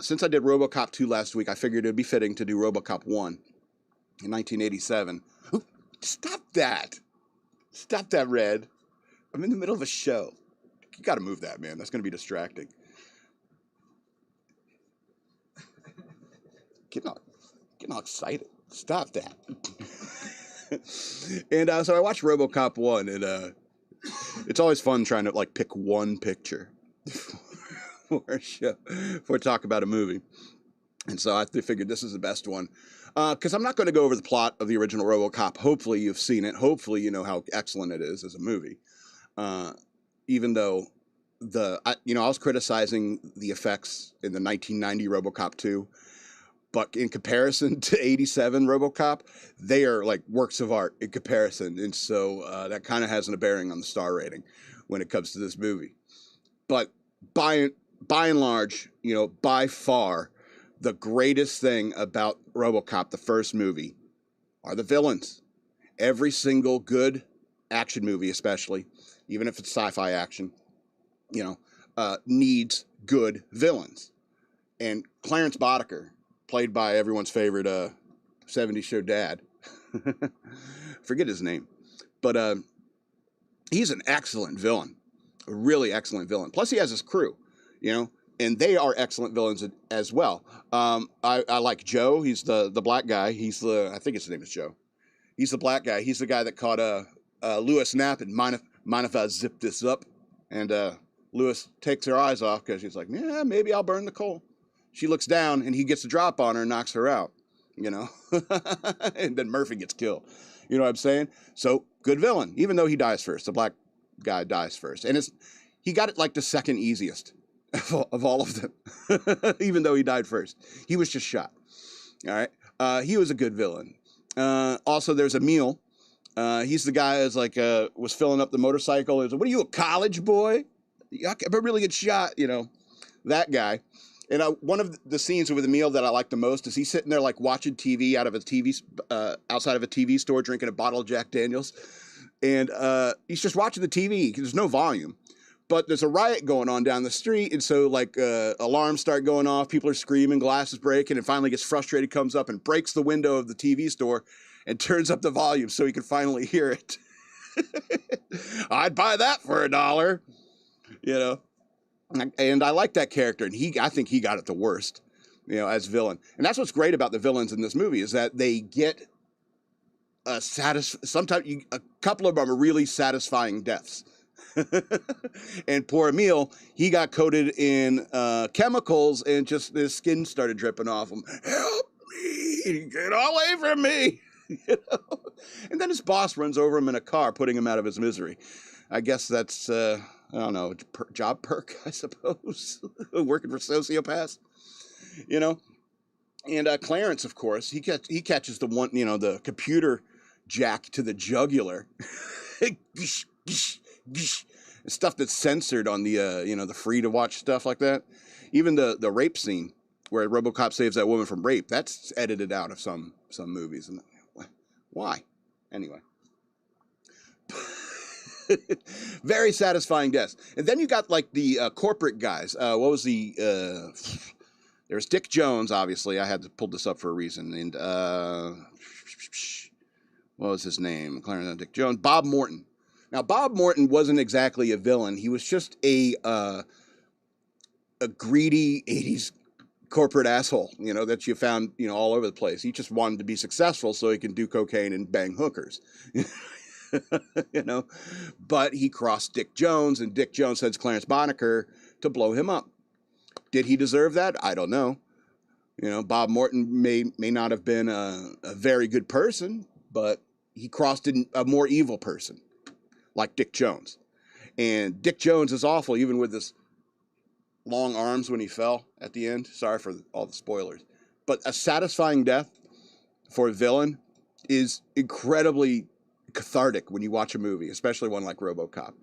Since I did Robocop 2 last week, I figured it'd be fitting to do Robocop 1 in 1987. Ooh, stop that. Stop that, Red. I'm in the middle of a show. You got to move that, man. That's going to be distracting. Getting all excited. Stop that. And so I watched Robocop 1, and it's always fun trying to like pick one picture for a show, for a talk about a movie. And so I figured this is the best one. Because I'm not going to go over the plot of the original Robocop. Hopefully you've seen it. Hopefully you know how excellent it is as a movie. Even though I was criticizing the effects in the 1990 Robocop 2. But in comparison to 87 Robocop, they are like works of art in comparison. And so that kind of has a bearing on the star rating when it comes to this movie. But by and large, by far, the greatest thing about Robocop, the first movie, are the villains. Every single good action movie, especially, even if it's sci-fi action, needs good villains. And Clarence Boddicker, played by everyone's favorite 70s show dad. Forget his name. But he's an excellent villain. A really excellent villain. Plus he has his crew, and they are excellent villains as well. I like Joe. He's the black guy. I think his name is Joe. He's the black guy. He's the guy that caught Lewis napping. Mind if I zip this up? And Lewis takes her eyes off because she's like, yeah, maybe I'll burn the coal. She looks down, and he gets a drop on her and knocks her out, and then Murphy gets killed. You know what I'm saying? So, good villain, even though he dies first. The black guy dies first. And he got it like the second easiest of all of them, even though he died first. He was just shot. All right? He was a good villain. Also, there's Emil. He's the guy that's like was filling up the motorcycle. He was like, what are you, a college boy? I really get shot, that guy. And one of the scenes with Emil that I like the most is he's sitting there like watching TV outside of a TV store, drinking a bottle of Jack Daniels, and he's just watching the TV. There's no volume, but there's a riot going on down the street, and so like alarms start going off, people are screaming, glasses breaking, and finally gets frustrated, comes up and breaks the window of the TV store, and turns up the volume so he can finally hear it. I'd buy that for $1, And I like that character, and I think he got it the worst, as villain. And that's what's great about the villains in this movie is that they get sometimes a couple of them are really satisfying deaths. And poor Emil, he got coated in chemicals, and just his skin started dripping off him. Help me! Get away from me! And then his boss runs over him in a car, putting him out of his misery. I guess that's I don't know, job perk, I suppose, working for sociopaths, And Clarence, of course, he catches the one, the computer jack to the jugular, stuff that's censored on the, the free to watch stuff like that. Even the rape scene where Robocop saves that woman from rape, that's edited out of some movies. And why? Anyway. Very satisfying deaths. And then you got like the corporate guys. What was there's Dick Jones, obviously. I had to pull this up for a reason. And what was his name? Clarence Dick Jones. Bob Morton. Now, Bob Morton wasn't exactly a villain. He was just a greedy 80s corporate asshole, that you found, all over the place. He just wanted to be successful so he can do cocaine and bang hookers. But he crossed Dick Jones, and Dick Jones sends Clarence Boddicker to blow him up. Did he deserve that? I don't know. Bob Morton may not have been a very good person, but he crossed a more evil person, like Dick Jones. And Dick Jones is awful, even with his long arms when he fell at the end. Sorry for all the spoilers. But a satisfying death for a villain is incredibly cathartic when you watch a movie, especially one like Robocop.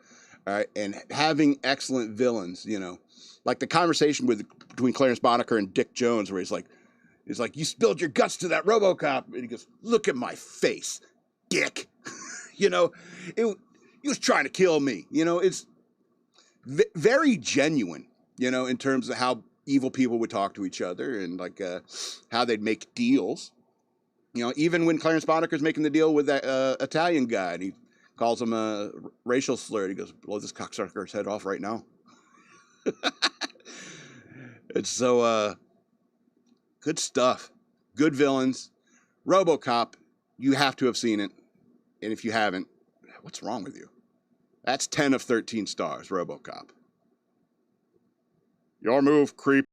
All right, and having excellent villains, like the conversation between Clarence Boddicker and Dick Jones, where he's like, you spilled your guts to that Robocop, and he goes, look at my face, Dick. He was trying to kill me. It's very genuine, in terms of how evil people would talk to each other and like how they'd make deals. You know, even when Clarence Bonaker's making the deal with that Italian guy, and he calls him a racial slur, he goes, blow this cocksucker's head off right now. It's so good stuff. Good villains. Robocop, you have to have seen it. And if you haven't, what's wrong with you? That's 10 of 13 stars, Robocop. Your move, creep.